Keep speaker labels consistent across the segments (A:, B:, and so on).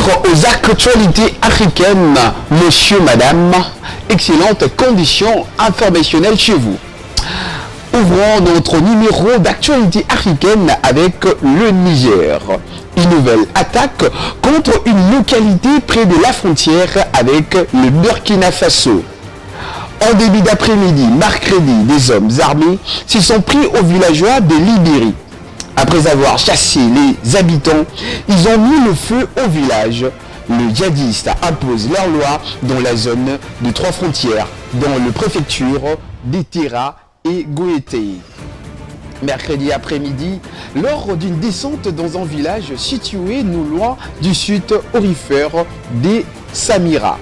A: aux actualités africaines, monsieur, madame, excellentes conditions informationnelles chez vous. Ouvrons notre numéro d'actualité africaine avec le Niger. Une nouvelle attaque contre une localité près de la frontière avec le Burkina Faso. En début d'après-midi, mercredi, des hommes armés s'y sont pris aux villageois de Libéry. Après avoir chassé les habitants, ils ont mis le feu au village. Les djihadistes imposent leur loi dans la zone de 3 frontières, dans le préfecture d'Etera et Goété. Mercredi après-midi, lors d'une descente dans un village situé non loin du sud aurifère des Samira,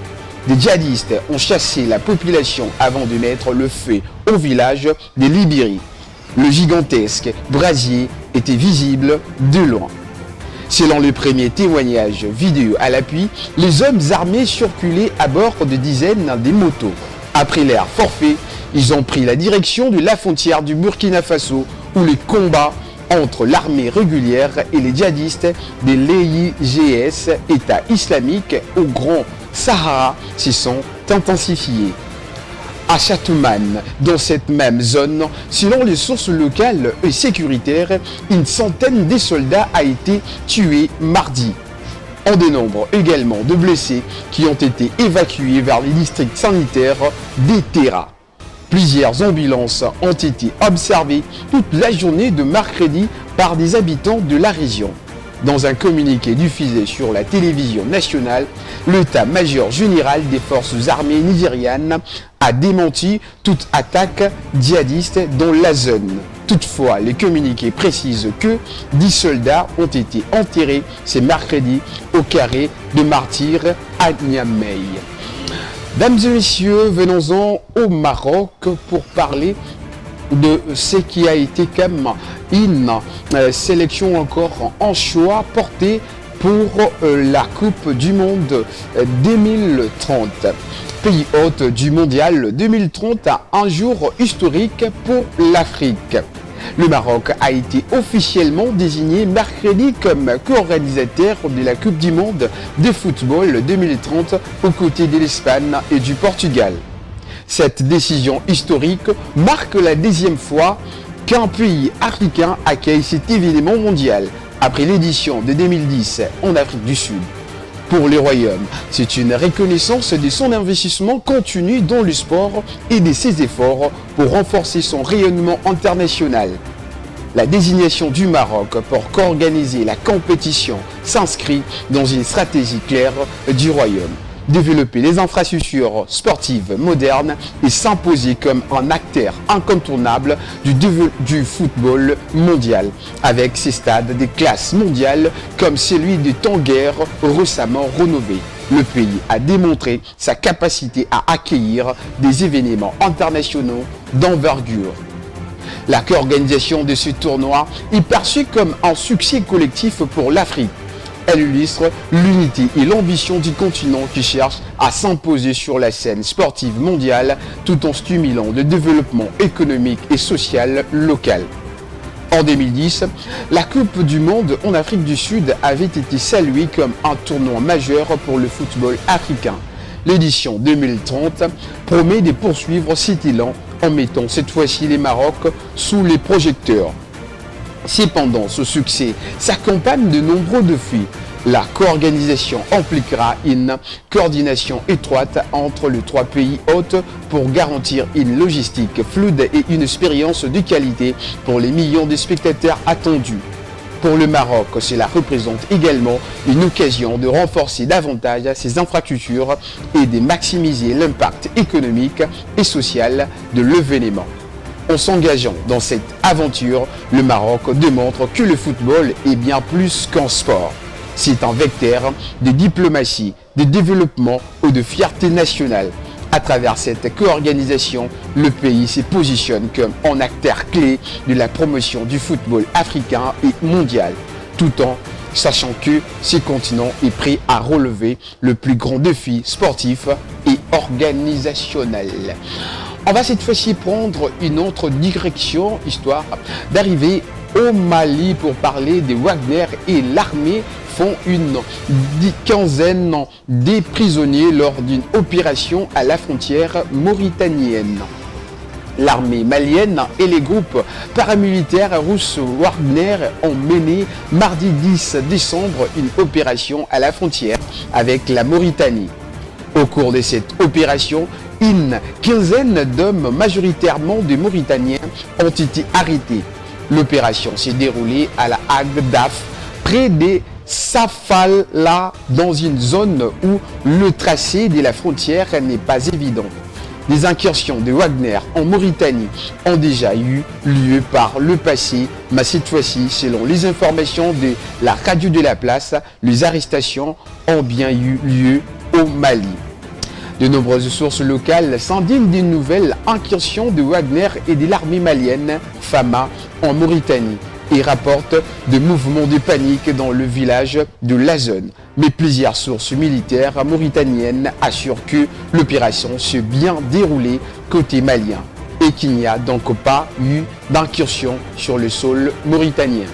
A: des djihadistes ont chassé la population avant de mettre le feu au village de Libéry. Le gigantesque brasier était visible de loin. Selon le premier témoignage vidéo à l'appui, les hommes armés circulaient à bord de dizaines de motos. Après leur forfait, ils ont pris la direction de la frontière du Burkina Faso où les combats entre l'armée régulière et les djihadistes de l'EIGS, État islamique au Grand Sahara, se sont intensifiés. À Chatouman, dans cette même zone, selon les sources locales et sécuritaires, une centaine de soldats a été tués mardi. On dénombre également de blessés qui ont été évacués vers les districts sanitaires d'Etera. Plusieurs ambulances ont été observées toute la journée de mercredi par des habitants de la région. Dans un communiqué diffusé sur la télévision nationale, l'état-major général des forces armées nigérianes a démenti toute attaque djihadiste dans la zone. Toutefois, les communiqués précisent que 10 soldats ont été enterrés ce mercredi au carré de Martyrs à Niamey. Dames et messieurs, venons-en au Maroc pour parler de ce qui a été comme une sélection encore en choix portée pour la Coupe du Monde 2030. Pays hôte du Mondial 2030 a un jour historique pour l'Afrique. Le Maroc a été officiellement désigné mercredi comme co-organisateur de la Coupe du Monde de football 2030 aux côtés de l'Espagne et du Portugal. Cette décision historique marque la 10e fois qu'un pays africain accueille cet événement mondial, après l'édition de 2010 en Afrique du Sud. Pour le Royaume, c'est une reconnaissance de son investissement continu dans le sport et de ses efforts pour renforcer son rayonnement international. La désignation du Maroc pour co-organiser la compétition s'inscrit dans une stratégie claire du Royaume. Développer les infrastructures sportives modernes et s'imposer comme un acteur incontournable du football mondial, avec ses stades de classe mondiale comme celui de Tanger récemment rénové. Le pays a démontré sa capacité à accueillir des événements internationaux d'envergure. La co-organisation de ce tournoi est perçue comme un succès collectif pour l'Afrique. Elle illustre l'unité et l'ambition du continent qui cherche à s'imposer sur la scène sportive mondiale tout en stimulant le développement économique et social local. En 2010, la Coupe du Monde en Afrique du Sud avait été saluée comme un tournoi majeur pour le football africain. L'édition 2030 promet de poursuivre cet élan en mettant cette fois-ci les Maroc sous les projecteurs. Cependant, ce succès s'accompagne de nombreux défis. La co-organisation impliquera une coordination étroite entre les 3 pays hôtes pour garantir une logistique fluide et une expérience de qualité pour les millions de spectateurs attendus. Pour le Maroc, cela représente également une occasion de renforcer davantage ses infrastructures et de maximiser l'impact économique et social de l'événement. En s'engageant dans cette aventure, le Maroc démontre que le football est bien plus qu'un sport. C'est un vecteur de diplomatie, de développement ou de fierté nationale. À travers cette co-organisation, le pays se positionne comme un acteur clé de la promotion du football africain et mondial, tout en sachant que ce continent est prêt à relever le plus grand défi sportif et organisationnel. On va cette fois-ci prendre une autre direction, histoire d'arriver au Mali pour parler de Wagner et l'armée font une quinzaine des prisonniers lors d'une opération à la frontière mauritanienne. L'armée malienne et les groupes paramilitaires russes Wagner ont mené mardi 10 décembre une opération à la frontière avec la Mauritanie. Au cours de cette opération, une quinzaine d'hommes, majoritairement des Mauritaniens, ont été arrêtés. L'opération s'est déroulée à la Agdaf, près des Safala, dans une zone où le tracé de la frontière n'est pas évident. Des incursions de Wagner en Mauritanie ont déjà eu lieu par le passé, mais cette fois-ci, selon les informations de la radio de la place, les arrestations ont bien eu lieu au Mali. De nombreuses sources locales s'indignent d'une nouvelle incursion de Wagner et de l'armée malienne FAMA en Mauritanie et rapportent de mouvements de panique dans le village de la zone. Mais plusieurs sources militaires mauritaniennes assurent que l'opération s'est bien déroulée côté malien et qu'il n'y a donc pas eu d'incursion sur le sol mauritanien.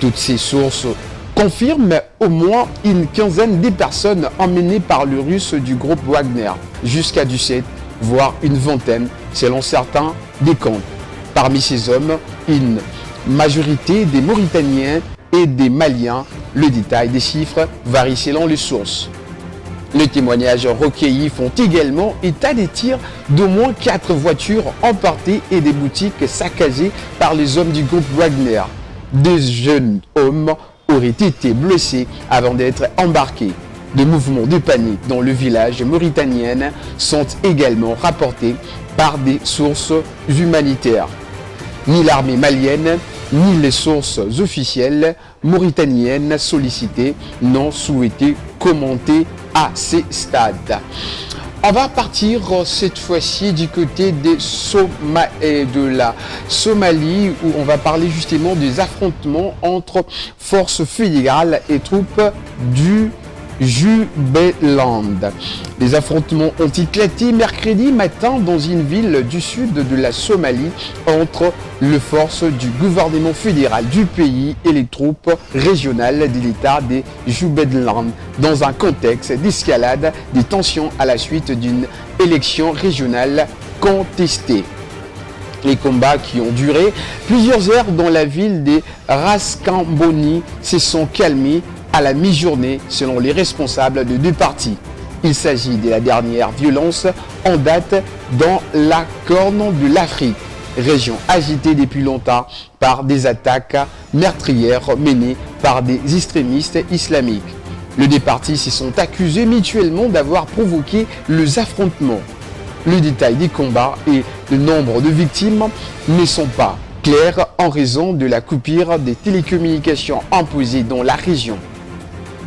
A: Toutes ces sources confirment au moins une quinzaine de personnes emmenées par le russe du groupe Wagner, jusqu'à 17, voire une vingtaine, selon certains décomptes. Parmi ces hommes, une majorité des Mauritaniens et des Maliens. Le détail des chiffres varie selon les sources. Les témoignages recueillis font également état des tirs d'au moins 4 voitures emportées et des boutiques saccagées par les hommes du groupe Wagner. 2 jeunes hommes auraient été blessés avant d'être embarqués. Des mouvements de panique dans le village mauritanien sont également rapportés par des sources humanitaires. Ni l'armée malienne, ni les sources officielles mauritaniennes sollicitées n'ont souhaité commenter à ces stades. On va partir cette fois-ci du côté de la Somalie, où on va parler justement des affrontements entre forces fédérales et troupes du Jubaland. Les affrontements ont éclaté mercredi matin dans une ville du sud de la Somalie entre les forces du gouvernement fédéral du pays et les troupes régionales de l'État des Jubaland, dans un contexte d'escalade des tensions à la suite d'une élection régionale contestée. Les combats qui ont duré plusieurs heures dans la ville de Raskamboni se sont calmés à la mi-journée selon les responsables de 2 partis. Il s'agit de la dernière violence en date dans la Corne de l'Afrique, région agitée depuis longtemps par des attaques meurtrières menées par des extrémistes islamiques. Les 2 partis se sont accusés mutuellement d'avoir provoqué les affrontements. Le détail des combats et le nombre de victimes ne sont pas clairs en raison de la coupure des télécommunications imposées dans la région.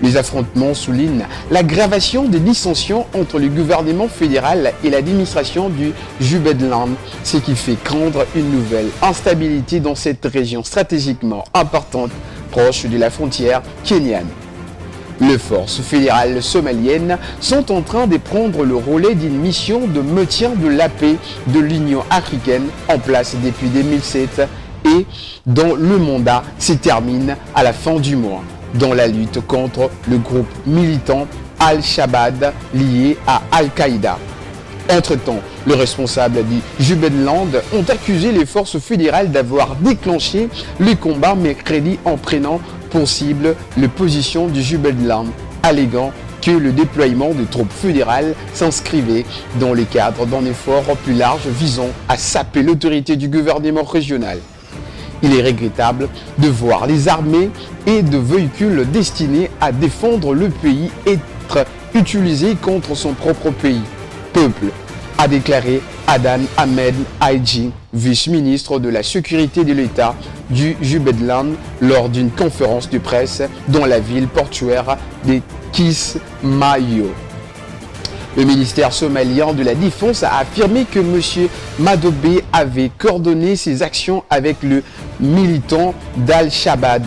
A: Les affrontements soulignent l'aggravation des dissensions entre le gouvernement fédéral et l'administration du Jubaland, ce qui fait craindre une nouvelle instabilité dans cette région stratégiquement importante proche de la frontière kenyane. Les forces fédérales somaliennes sont en train de prendre le relais d'une mission de maintien de la paix de l'Union africaine en place depuis 2007 et dont le mandat se termine à la fin du mois, dans la lutte contre le groupe militant Al-Shabaab lié à Al-Qaïda. Entre-temps, les responsables du Jubaland ont accusé les forces fédérales d'avoir déclenché les combats mercredi en prenant pour cible les positions du Jubaland, alléguant que le déploiement de troupes fédérales s'inscrivait dans le cadre d'un effort plus large visant à saper l'autorité du gouvernement régional. Il est regrettable de voir les armées et de véhicules destinés à défendre le pays être utilisés contre son propre peuple, a déclaré Adan Ahmed Haïdji, vice-ministre de la Sécurité de l'État du Jubaland, lors d'une conférence de presse dans la ville portuaire de Kismayo. Le ministère somalien de la Défense a affirmé que M. Madobe avait coordonné ses actions avec le militant d'Al-Shabaab,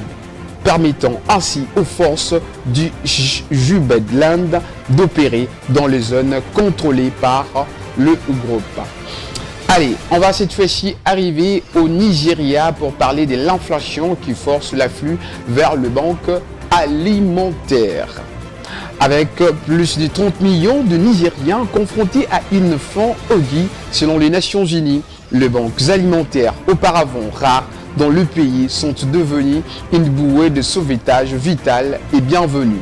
A: permettant ainsi aux forces du Jubaland d'opérer dans les zones contrôlées par le groupe. Allez, on va cette fois-ci arriver au Nigeria pour parler de l'inflation qui force l'afflux vers le banque alimentaire. Avec plus de 30 millions de Nigériens confrontés à une faim aiguë selon les Nations Unies, les banques alimentaires, auparavant rares dans le pays, sont devenues une bouée de sauvetage vitale et bienvenue.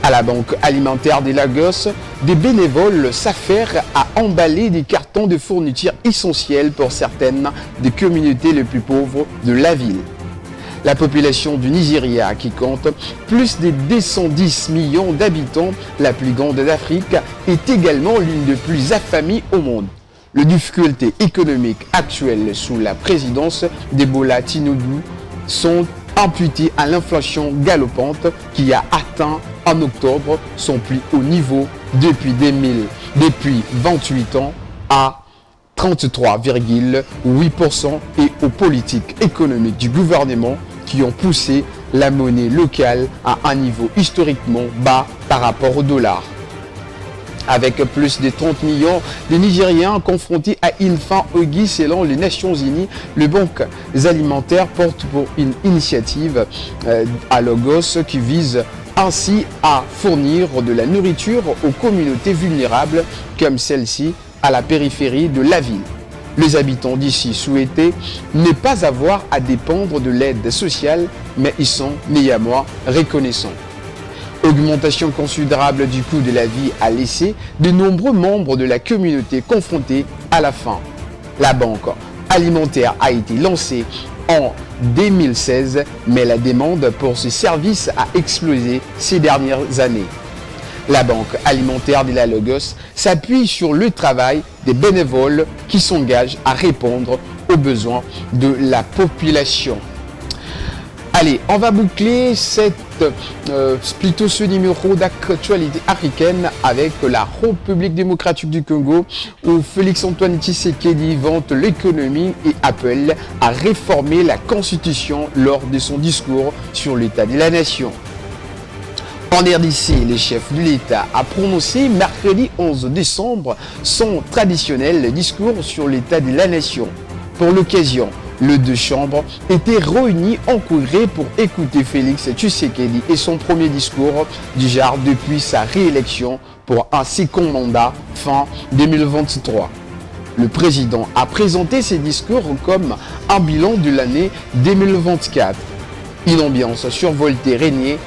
A: À la Banque alimentaire de Lagos, des bénévoles s'affairent à emballer des cartons de fournitures essentielles pour certaines des communautés les plus pauvres de la ville. La population du Nigeria, qui compte plus de 210 millions d'habitants, la plus grande d'Afrique, est également l'une des plus affamées au monde. Les difficultés économiques actuelles sous la présidence d'Ebola Tinubu sont imputées à l'inflation galopante qui a atteint en octobre son plus haut niveau depuis 28 ans à 33,8% et aux politiques économiques du gouvernement qui ont poussé la monnaie locale à un niveau historiquement bas par rapport au dollar. Avec plus de 30 millions de Nigériens confrontés à une faim aiguë selon les Nations Unies, les banques alimentaires portent pour une initiative à Lagos qui vise ainsi à fournir de la nourriture aux communautés vulnérables comme celle-ci à la périphérie de la ville. Les habitants d'ici souhaitaient ne pas avoir à dépendre de l'aide sociale, mais ils sont néanmoins reconnaissants. Augmentation considérable du coût de la vie a laissé de nombreux membres de la communauté confrontés à la faim. La banque alimentaire a été lancée en 2016, mais la demande pour ce service a explosé ces dernières années. La Banque alimentaire de la Lagos s'appuie sur le travail des bénévoles qui s'engagent à répondre aux besoins de la population. Allez, on va boucler plutôt ce numéro d'actualité africaine avec la République démocratique du Congo où Félix-Antoine Tshisekedi vante l'économie et appelle à réformer la constitution lors de son discours sur l'état de la nation. En RDC, le chef de l'État a prononcé mercredi 11 décembre son traditionnel discours sur l'état de la nation. Pour l'occasion, les deux chambres étaient réunies en congrès pour écouter Félix Tshisekedi et son premier discours du genre depuis sa réélection pour un second mandat fin 2023. Le président a présenté ses discours comme un bilan de l'année 2024. Une ambiance survoltée régnait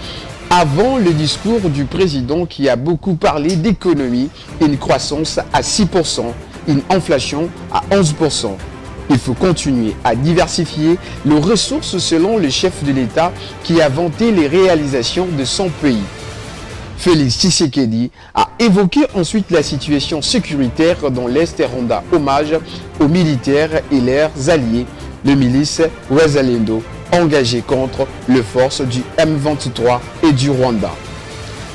A: avant le discours du président qui a beaucoup parlé d'économie, une croissance à 6%, une inflation à 11%. Il faut continuer à diversifier nos ressources selon le chef de l'État qui a vanté les réalisations de son pays. Félix Tshisekedi a évoqué ensuite la situation sécuritaire dans l'Est et renda hommage aux militaires et leurs alliés, les milices Wazalendo, engagés contre les forces du M23 et du Rwanda.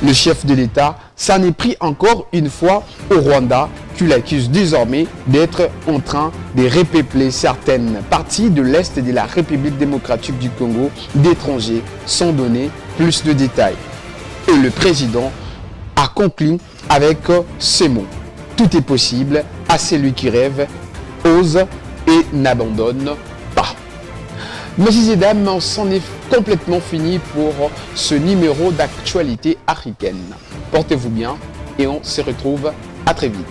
A: Le chef de l'État s'en est pris encore une fois au Rwanda, qui l'accuse désormais d'être en train de repeupler certaines parties de l'Est de la République démocratique du Congo d'étrangers, sans donner plus de détails. Et le président a conclu avec ces mots. Tout est possible à celui qui rêve, ose et n'abandonne pas. Messieurs et dames, c'en est complètement fini pour ce numéro d'actualité africaine. Portez-vous bien et on se retrouve à très vite.